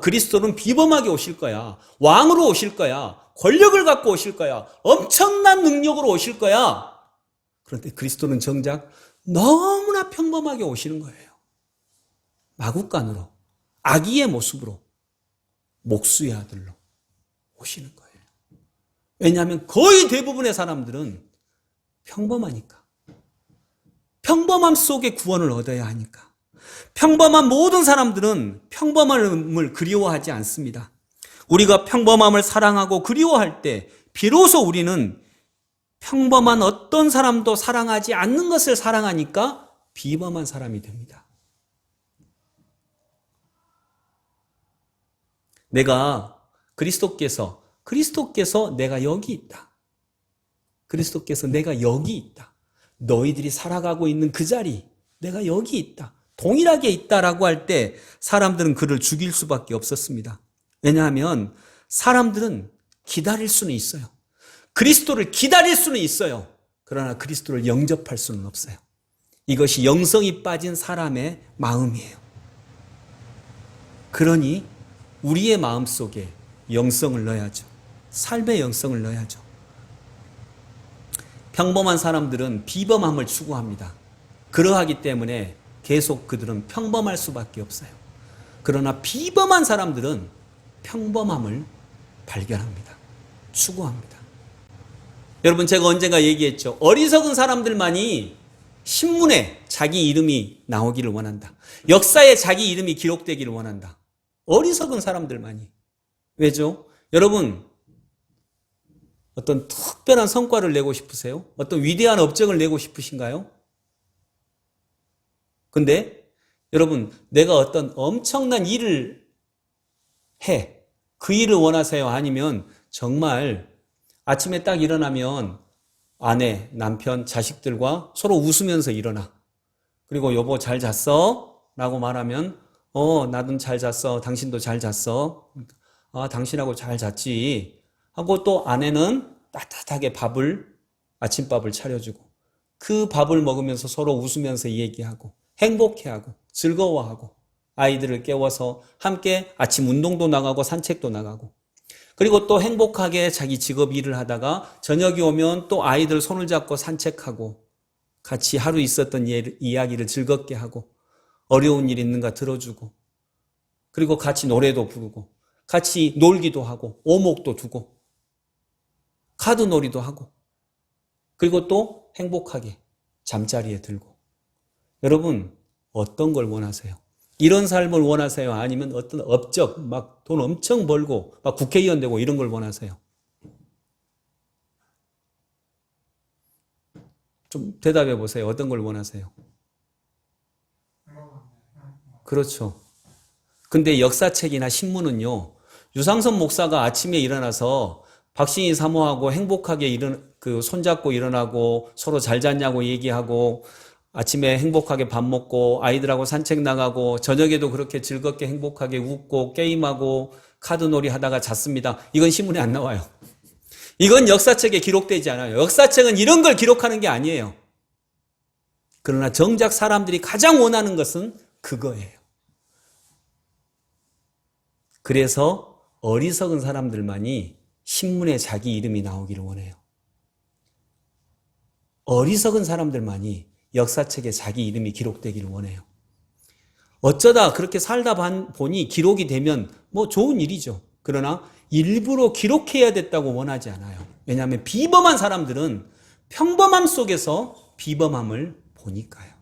그리스도는 비범하게 오실 거야. 왕으로 오실 거야. 권력을 갖고 오실 거야. 엄청난 능력으로 오실 거야. 그런데 그리스도는 정작 너무나 평범하게 오시는 거예요. 마구간으로, 아기의 모습으로, 목수의 아들로 오시는 거예요. 왜냐하면 거의 대부분의 사람들은 평범하니까. 평범함 속에 구원을 얻어야 하니까. 평범한 모든 사람들은 평범함을 그리워하지 않습니다. 우리가 평범함을 사랑하고 그리워할 때 비로소 우리는 평범한 어떤 사람도 사랑하지 않는 것을 사랑하니까 비범한 사람이 됩니다. 그리스도께서 내가 여기 있다. 그리스도께서 내가 여기 있다. 너희들이 살아가고 있는 그 자리, 내가 여기 있다. 동일하게 있다라고 할 때 사람들은 그를 죽일 수밖에 없었습니다. 왜냐하면 사람들은 기다릴 수는 있어요. 그리스도를 기다릴 수는 있어요. 그러나 그리스도를 영접할 수는 없어요. 이것이 영성이 빠진 사람의 마음이에요. 그러니 우리의 마음속에 영성을 넣어야죠. 삶의 영성을 넣어야죠. 평범한 사람들은 비범함을 추구합니다. 그러하기 때문에 계속 그들은 평범할 수밖에 없어요. 그러나 비범한 사람들은 평범함을 발견합니다. 추구합니다. 여러분, 제가 언젠가 얘기했죠. 어리석은 사람들만이 신문에 자기 이름이 나오기를 원한다. 역사에 자기 이름이 기록되기를 원한다. 어리석은 사람들만이. 왜죠? 여러분, 어떤 특별한 성과를 내고 싶으세요? 어떤 위대한 업적을 내고 싶으신가요? 근데 여러분, 내가 어떤 엄청난 일을 해. 그 일을 원하세요? 아니면 정말 아침에 딱 일어나면 아내, 남편, 자식들과 서로 웃으면서 일어나. 그리고 여보 잘 잤어? 라고 말하면 나도 잘 잤어. 당신도 잘 잤어. 당신하고 잘 잤지. 하고 또 아내는 따뜻하게 아침밥을 차려주고 그 밥을 먹으면서 서로 웃으면서 얘기하고 행복해하고 즐거워하고 아이들을 깨워서 함께 아침 운동도 나가고 산책도 나가고 그리고 또 행복하게 자기 직업 일을 하다가 저녁이 오면 또 아이들 손을 잡고 산책하고 같이 하루 있었던 이야기를 즐겁게 하고 어려운 일 있는가 들어주고 그리고 같이 노래도 부르고 같이 놀기도 하고 오목도 두고 카드놀이도 하고 그리고 또 행복하게 잠자리에 들고. 여러분, 어떤 걸 원하세요? 이런 삶을 원하세요? 아니면 어떤 업적, 막 돈 엄청 벌고 막 국회의원 되고 이런 걸 원하세요? 좀 대답해 보세요. 어떤 걸 원하세요? 그렇죠. 근데 역사책이나 신문은요, 유상선 목사가 아침에 일어나서 박신희 사모하고 행복하게 손잡고 일어나고 서로 잘 잤냐고 얘기하고 아침에 행복하게 밥 먹고 아이들하고 산책 나가고 저녁에도 그렇게 즐겁게 행복하게 웃고 게임하고 카드놀이 하다가 잤습니다. 이건 신문에 안 나와요. 이건 역사책에 기록되지 않아요. 역사책은 이런 걸 기록하는 게 아니에요. 그러나 정작 사람들이 가장 원하는 것은 그거예요. 그래서 어리석은 사람들만이 신문에 자기 이름이 나오기를 원해요. 어리석은 사람들만이 역사책에 자기 이름이 기록되기를 원해요. 어쩌다 그렇게 살다 보니 기록이 되면 좋은 일이죠. 그러나 일부러 기록해야 됐다고 원하지 않아요. 왜냐하면 비범한 사람들은 평범함 속에서 비범함을 보니까요.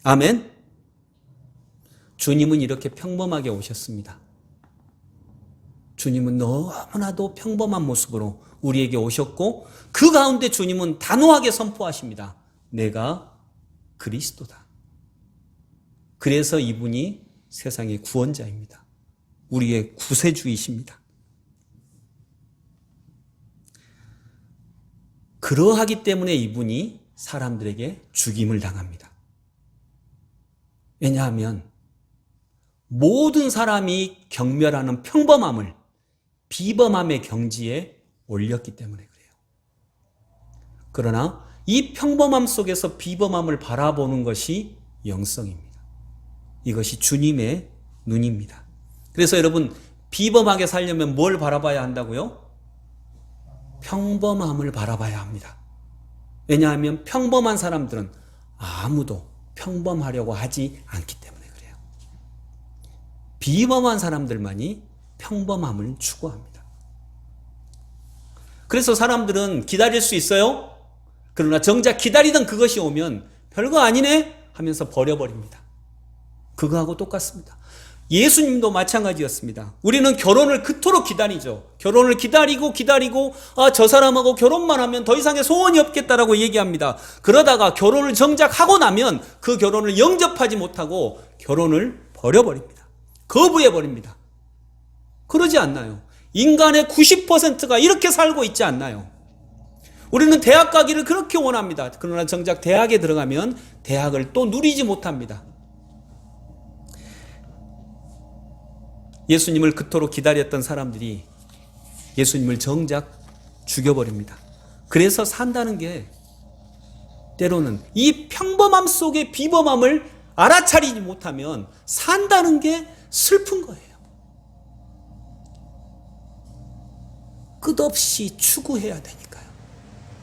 아멘. 주님은 이렇게 평범하게 오셨습니다. 주님은 너무나도 평범한 모습으로 우리에게 오셨고 그 가운데 주님은 단호하게 선포하십니다. 내가 그리스도다. 그래서 이분이 세상의 구원자입니다. 우리의 구세주이십니다. 그러하기 때문에 이분이 사람들에게 죽임을 당합니다. 왜냐하면 모든 사람이 경멸하는 평범함을 비범함의 경지에 올렸기 때문에 그래요. 그러나 이 평범함 속에서 비범함을 바라보는 것이 영성입니다. 이것이 주님의 눈입니다. 그래서 여러분, 비범하게 살려면 뭘 바라봐야 한다고요? 평범함을 바라봐야 합니다. 왜냐하면 평범한 사람들은 아무도 평범하려고 하지 않기 때문에 그래요. 비범한 사람들만이 평범함을 추구합니다. 그래서 사람들은 기다릴 수 있어요. 그러나 정작 기다리던 그것이 오면 별거 아니네 하면서 버려버립니다. 그거하고 똑같습니다. 예수님도 마찬가지였습니다. 우리는 결혼을 그토록 기다리죠. 결혼을 기다리고 저 사람하고 결혼만 하면 더 이상의 소원이 없겠다라고 얘기합니다. 그러다가 결혼을 정작 하고 나면 그 결혼을 영접하지 못하고 결혼을 버려버립니다. 거부해버립니다. 그러지 않나요? 인간의 90%가 이렇게 살고 있지 않나요? 우리는 대학 가기를 그렇게 원합니다. 그러나 정작 대학에 들어가면 대학을 또 누리지 못합니다. 예수님을 그토록 기다렸던 사람들이 예수님을 정작 죽여버립니다. 그래서 산다는 게 때로는 이 평범함 속의 비범함을 알아차리지 못하면 산다는 게 슬픈 거예요. 끝없이 추구해야 되니까요.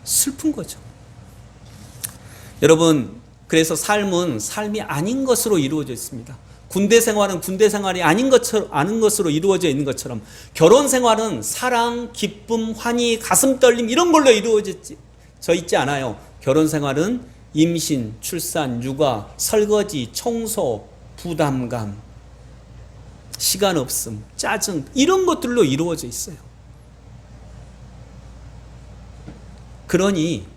슬픈 거죠. 여러분, 그래서 삶은 삶이 아닌 것으로 이루어져 있습니다. 군대 생활은 군대 생활이 아닌 것으로 이루어져 있는 것처럼 결혼 생활은 사랑, 기쁨, 환희, 가슴 떨림 이런 걸로 이루어져 있지 않아요. 결혼 생활은 임신, 출산, 육아, 설거지, 청소, 부담감, 시간 없음, 짜증 이런 것들로 이루어져 있어요. 그러니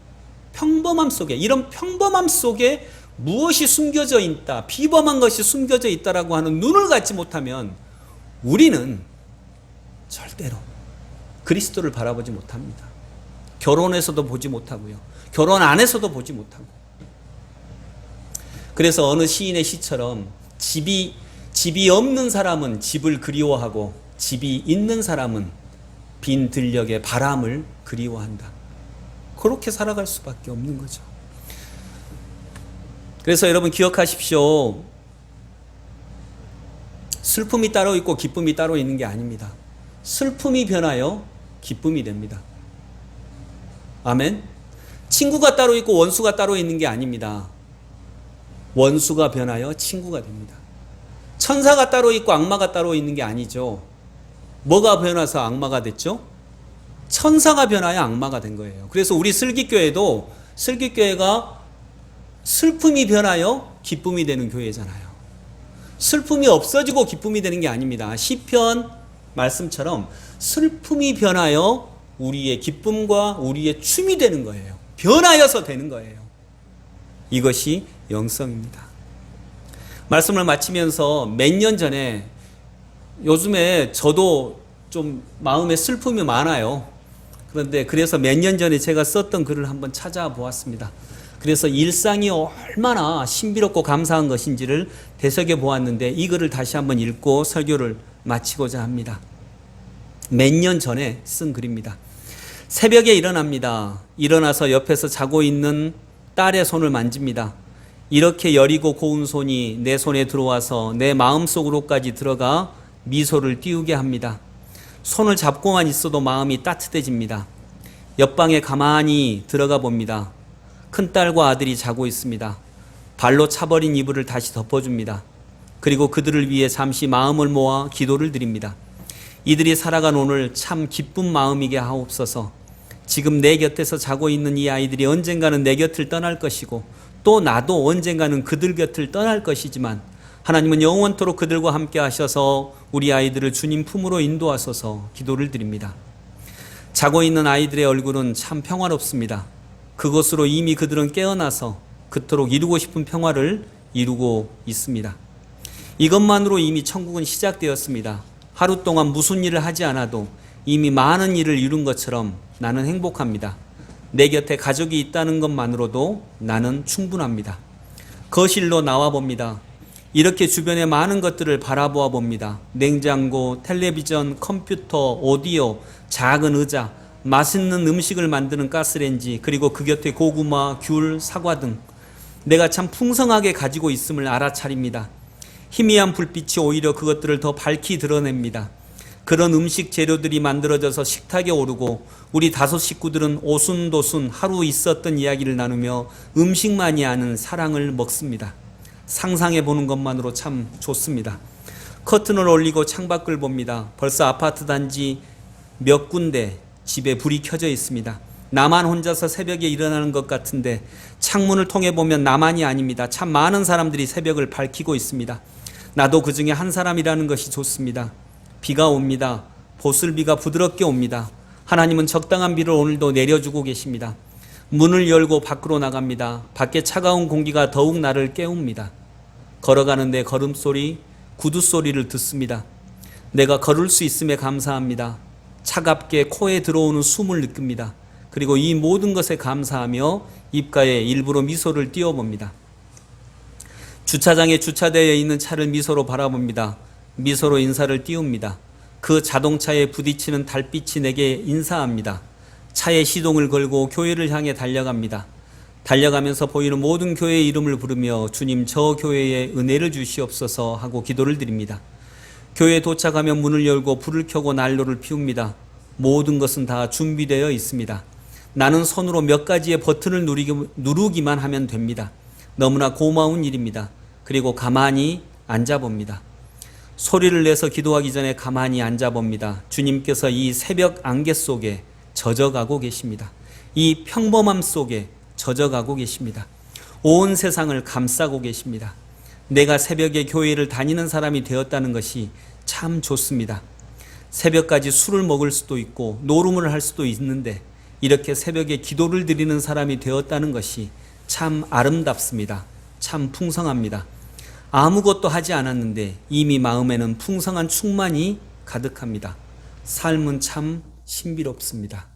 이런 평범함 속에 무엇이 숨겨져 있다, 비범한 것이 숨겨져 있다라고 하는 눈을 갖지 못하면 우리는 절대로 그리스도를 바라보지 못합니다. 결혼에서도 보지 못하고요. 결혼 안에서도 보지 못하고. 그래서 어느 시인의 시처럼 집이 없는 사람은 집을 그리워하고 집이 있는 사람은 빈 들녘의 바람을 그리워한다. 그렇게 살아갈 수밖에 없는 거죠. 그래서 여러분 기억하십시오. 슬픔이 따로 있고 기쁨이 따로 있는 게 아닙니다. 슬픔이 변하여 기쁨이 됩니다. 아멘. 친구가 따로 있고 원수가 따로 있는 게 아닙니다. 원수가 변하여 친구가 됩니다. 천사가 따로 있고 악마가 따로 있는 게 아니죠. 뭐가 변해서 악마가 됐죠? 천사가 변하여 악마가 된 거예요. 그래서 우리 슬기교회가 슬픔이 변하여 기쁨이 되는 교회잖아요. 슬픔이 없어지고 기쁨이 되는 게 아닙니다. 시편 말씀처럼 슬픔이 변하여 우리의 기쁨과 우리의 춤이 되는 거예요. 변하여서 되는 거예요. 이것이 영성입니다. 말씀을 마치면서 몇 년 전에 요즘에 저도 좀 마음에 슬픔이 많아요. 그런데 그래서 몇 년 전에 제가 썼던 글을 한번 찾아보았습니다. 그래서 일상이 얼마나 신비롭고 감사한 것인지를 되새겨 보았는데 이 글을 다시 한번 읽고 설교를 마치고자 합니다. 몇 년 전에 쓴 글입니다. 새벽에 일어납니다. 일어나서 옆에서 자고 있는 딸의 손을 만집니다. 이렇게 여리고 고운 손이 내 손에 들어와서 내 마음속으로까지 들어가 미소를 띄우게 합니다. 손을 잡고만 있어도 마음이 따뜻해집니다. 옆방에 가만히 들어가 봅니다. 큰딸과 아들이 자고 있습니다. 발로 차버린 이불을 다시 덮어줍니다. 그리고 그들을 위해 잠시 마음을 모아 기도를 드립니다. 이들이 살아간 오늘 참 기쁜 마음이게 하옵소서. 지금 내 곁에서 자고 있는 이 아이들이 언젠가는 내 곁을 떠날 것이고 또 나도 언젠가는 그들 곁을 떠날 것이지만 하나님은 영원토록 그들과 함께 하셔서 우리 아이들을 주님 품으로 인도하소서 기도를 드립니다. 자고 있는 아이들의 얼굴은 참 평화롭습니다. 그것으로 이미 그들은 깨어나서 그토록 이루고 싶은 평화를 이루고 있습니다. 이것만으로 이미 천국은 시작되었습니다. 하루 동안 무슨 일을 하지 않아도 이미 많은 일을 이룬 것처럼 나는 행복합니다. 내 곁에 가족이 있다는 것만으로도 나는 충분합니다. 거실로 나와 봅니다. 이렇게 주변의 많은 것들을 바라보아 봅니다. 냉장고, 텔레비전, 컴퓨터, 오디오, 작은 의자, 맛있는 음식을 만드는 가스레인지, 그리고 그 곁에 고구마, 귤, 사과 등 내가 참 풍성하게 가지고 있음을 알아차립니다. 희미한 불빛이 오히려 그것들을 더 밝히 드러냅니다. 그런 음식 재료들이 만들어져서 식탁에 오르고 우리 5 식구들은 오순도순 하루 있었던 이야기를 나누며 음식만이 아는 사랑을 먹습니다. 상상해 보는 것만으로 참 좋습니다. 커튼을 올리고 창밖을 봅니다. 벌써 아파트 단지 몇 군데 집에 불이 켜져 있습니다. 나만 혼자서 새벽에 일어나는 것 같은데 창문을 통해 보면 나만이 아닙니다. 참 많은 사람들이 새벽을 밝히고 있습니다. 나도 그 중에 한 사람이라는 것이 좋습니다. 비가 옵니다. 보슬비가 부드럽게 옵니다. 하나님은 적당한 비를 오늘도 내려주고 계십니다. 문을 열고 밖으로 나갑니다. 밖에 차가운 공기가 더욱 나를 깨웁니다. 걸어가는 내 걸음소리, 구두소리를 듣습니다. 내가 걸을 수 있음에 감사합니다. 차갑게 코에 들어오는 숨을 느낍니다. 그리고 이 모든 것에 감사하며 입가에 일부러 미소를 띄워봅니다. 주차장에 주차되어 있는 차를 미소로 바라봅니다. 미소로 인사를 띄웁니다. 그 자동차에 부딪히는 달빛이 내게 인사합니다. 차에 시동을 걸고 교회를 향해 달려갑니다. 달려가면서 보이는 모든 교회의 이름을 부르며 주님 저 교회에 은혜를 주시옵소서 하고 기도를 드립니다. 교회에 도착하면 문을 열고 불을 켜고 난로를 피웁니다. 모든 것은 다 준비되어 있습니다. 나는 손으로 몇 가지의 버튼을 누르기만 하면 됩니다. 너무나 고마운 일입니다. 그리고 가만히 앉아봅니다. 소리를 내서 기도하기 전에 가만히 앉아봅니다. 주님께서 이 새벽 안개 속에 젖어가고 계십니다. 이 평범함 속에 젖어가고 계십니다. 온 세상을 감싸고 계십니다. 내가 새벽에 교회를 다니는 사람이 되었다는 것이 참 좋습니다. 새벽까지 술을 먹을 수도 있고 노름을 할 수도 있는데 이렇게 새벽에 기도를 드리는 사람이 되었다는 것이 참 아름답습니다. 참 풍성합니다. 아무것도 하지 않았는데 이미 마음에는 풍성한 충만이 가득합니다. 삶은 참 신비롭습니다.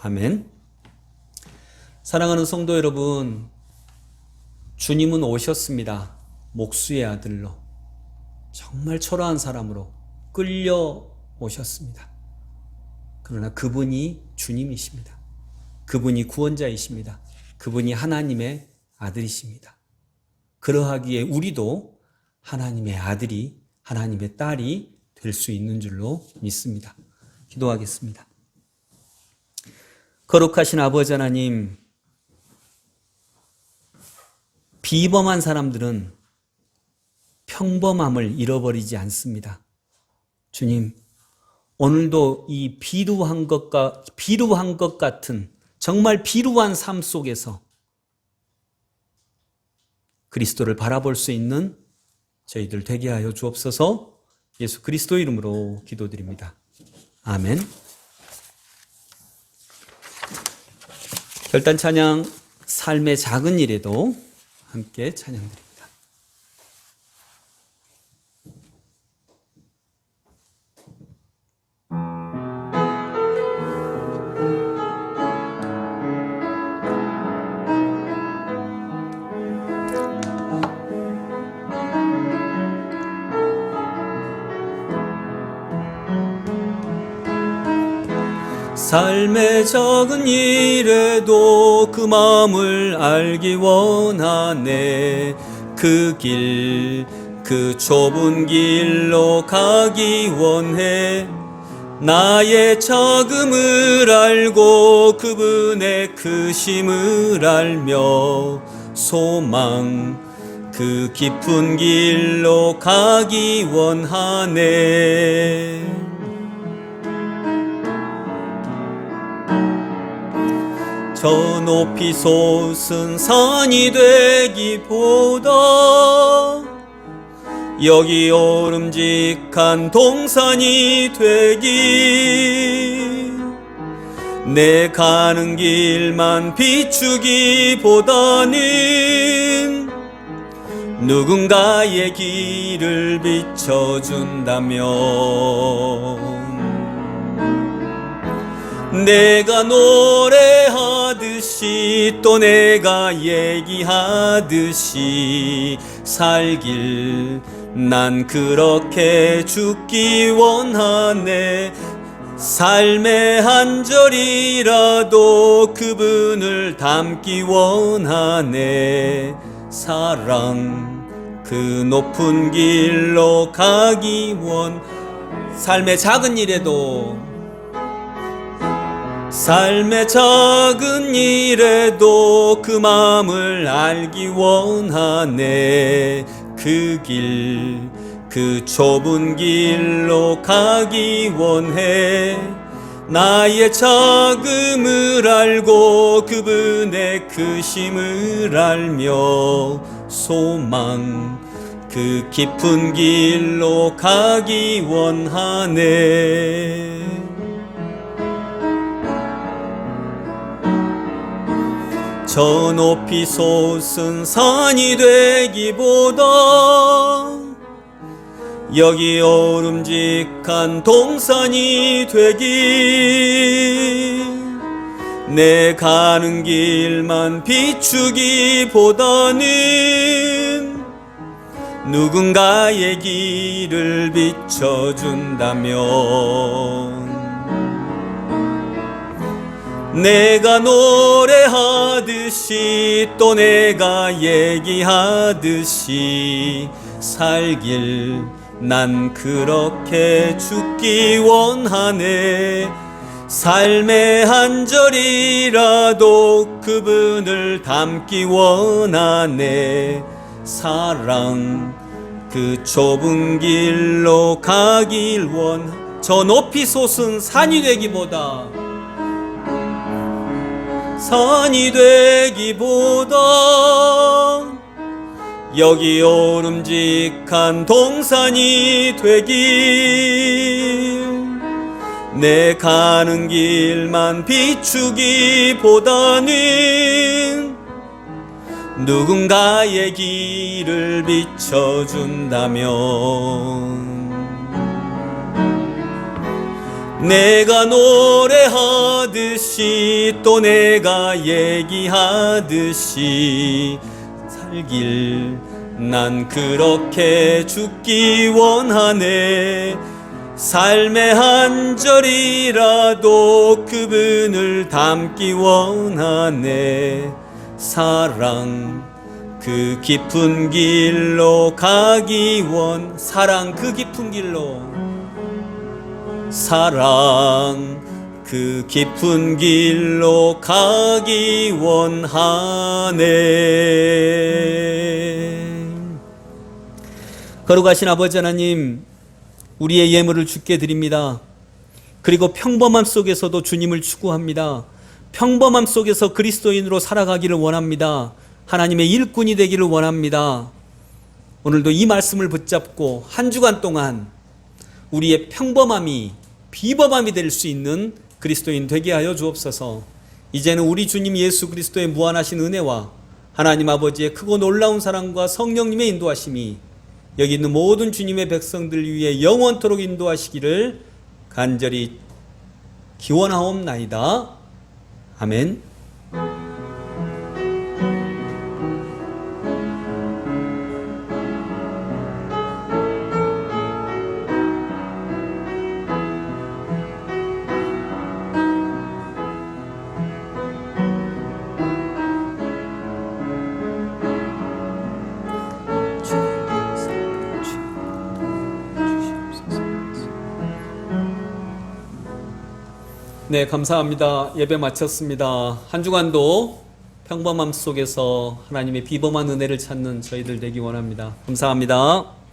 아멘. 사랑하는 성도 여러분, 주님은 오셨습니다. 목수의 아들로 정말 초라한 사람으로 끌려 오셨습니다. 그러나 그분이 주님이십니다. 그분이 구원자이십니다. 그분이 하나님의 아들이십니다. 그러하기에 우리도 하나님의 아들이, 하나님의 딸이 될 수 있는 줄로 믿습니다. 기도하겠습니다. 거룩하신 아버지 하나님, 비범한 사람들은 평범함을 잃어버리지 않습니다. 주님, 오늘도 이 비루한 것 같은 정말 비루한 삶 속에서 그리스도를 바라볼 수 있는 저희들 되게 하여 주옵소서. 예수 그리스도 이름으로 기도드립니다. 아멘. 결단 찬양, 삶의 작은 일에도 함께 찬양드립니다. 삶의 작은 일에도 그 마음을 알기 원하네. 그 길, 그 좁은 길로 가기 원해. 나의 작음을 알고 그분의 크심을 알며 소망, 그 깊은 길로 가기 원하네. 저 높이 솟은 산이 되기보다 여기 오름직한 동산이 되기, 내 가는 길만 비추기보다는 누군가의 길을 비춰준다면, 내가 노래하듯이 또 내가 얘기하듯이 살길 난 그렇게 죽기 원하네. 삶의 한 절이라도 그분을 담기 원하네. 사랑, 그 높은 길로 가기 삶의 작은 일에도, 삶의 작은 일에도 그 마음을 알기 원하네. 그 길, 그 좁은 길로 가기 원해. 나의 작음을 알고 그분의 크심을 알며 소망, 그 깊은 길로 가기 원하네. 저 높이 솟은 산이 되기보다 여기 오름직한 동산이 되기, 내 가는 길만 비추기보다는 누군가의 길을 비춰준다면, 내가 노래하듯이 또 내가 얘기하듯이 살길 난 그렇게 죽기 원하네. 삶의 한 절이라도 그분을 담기 원하네. 사랑, 그 좁은 길로 가길 저 높이 솟은 산이 되기보다, 산이 되기보다 여기 오름직한 동산이 되기, 내 가는 길만 비추기보다는 누군가의 길을 비춰준다면, 내가 노래하듯이 또 내가 얘기하듯이 살길 난 그렇게 죽기 원하네. 삶의 한 절이라도 그분을 담기 원하네. 사랑, 그 깊은 길로 가기 사랑, 그 깊은 길로, 사랑, 그 깊은 길로 가기 원하네. 거룩하신 아버지 하나님, 우리의 예물을 주께 드립니다. 그리고 평범함 속에서도 주님을 추구합니다. 평범함 속에서 그리스도인으로 살아가기를 원합니다. 하나님의 일꾼이 되기를 원합니다. 오늘도 이 말씀을 붙잡고 한 주간 동안 우리의 평범함이 비범함이 될 수 있는 그리스도인 되게 하여 주옵소서. 이제는 우리 주님 예수 그리스도의 무한하신 은혜와 하나님 아버지의 크고 놀라운 사랑과 성령님의 인도하심이 여기 있는 모든 주님의 백성들 위해 영원토록 인도하시기를 간절히 기원하옵나이다. 아멘. 네, 감사합니다. 예배 마쳤습니다. 한 주간도 평범함 속에서 하나님의 비범한 은혜를 찾는 저희들 되기 원합니다. 감사합니다.